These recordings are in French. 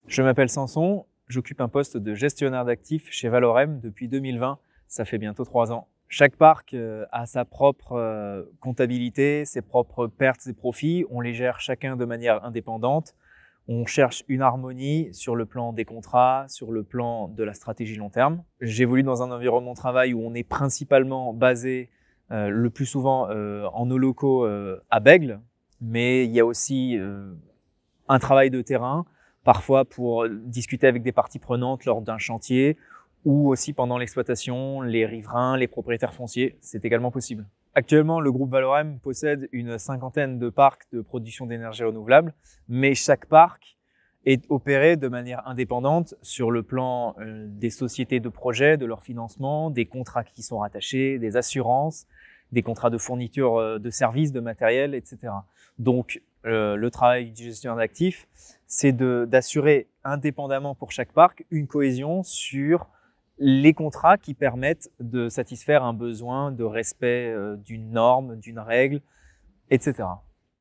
Je m'appelle Samson, j'occupe un poste de gestionnaire d'actifs chez Valorem depuis 2020, ça fait bientôt 3 ans. Chaque parc a sa propre comptabilité, ses propres pertes et profits, on les gère chacun de manière indépendante. On cherche une harmonie sur le plan des contrats, sur le plan de la stratégie long terme. J'évolue dans un environnement de travail où on est principalement basé le plus souvent en nos locaux à Bègles, mais il y a aussi un travail de terrain, parfois pour discuter avec des parties prenantes lors d'un chantier ou aussi pendant l'exploitation, les riverains, les propriétaires fonciers, c'est également possible. Actuellement, le groupe Valorem possède une 50aine de parcs de production d'énergie renouvelable, mais chaque parc est opéré de manière indépendante sur le plan des sociétés de projet, de leur financement, des contrats qui sont rattachés, des assurances, des contrats de fourniture de services, de matériel, etc. Donc, le travail du gestionnaire d'actifs, c'est d'assurer indépendamment pour chaque parc une cohésion sur les contrats qui permettent de satisfaire un besoin de respect d'une norme, d'une règle, etc.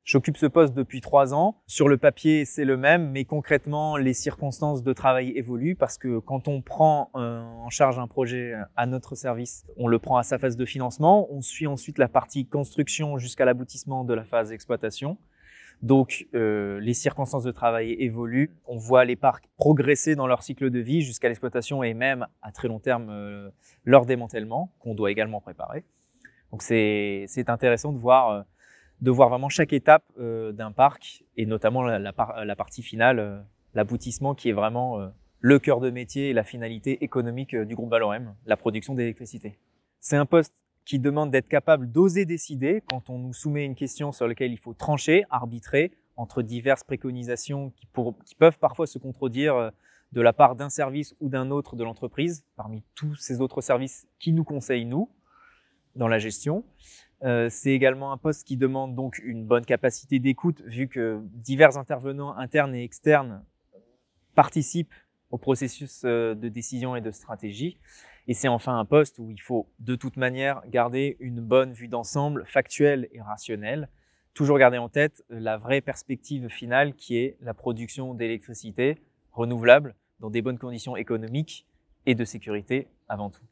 J'occupe ce poste depuis 3 ans. Sur le papier, c'est le même, mais concrètement, les circonstances de travail évoluent parce que quand on prend en charge un projet à notre service, on le prend à sa phase de financement. On suit ensuite la partie construction jusqu'à l'aboutissement de la phase d'exploitation. Donc, les circonstances de travail évoluent. On voit les parcs progresser dans leur cycle de vie jusqu'à l'exploitation et même à très long terme leur démantèlement, qu'on doit également préparer. Donc, c'est intéressant de voir vraiment chaque étape d'un parc et notamment la partie finale, l'aboutissement qui est vraiment le cœur de métier et la finalité économique du groupe Valorem, la production d'électricité. C'est un poste qui demande d'être capable d'oser décider quand on nous soumet une question sur laquelle il faut trancher, arbitrer entre diverses préconisations qui peuvent parfois se contredire de la part d'un service ou d'un autre de l'entreprise, parmi tous ces autres services qui nous conseillent, nous, dans la gestion. C'est également un poste qui demande donc une bonne capacité d'écoute, vu que divers intervenants internes et externes participent au processus de décision et de stratégie. Et c'est enfin un poste où il faut de toute manière garder une bonne vue d'ensemble, factuelle et rationnelle. Toujours garder en tête la vraie perspective finale qui est la production d'électricité renouvelable dans des bonnes conditions économiques et de sécurité avant tout.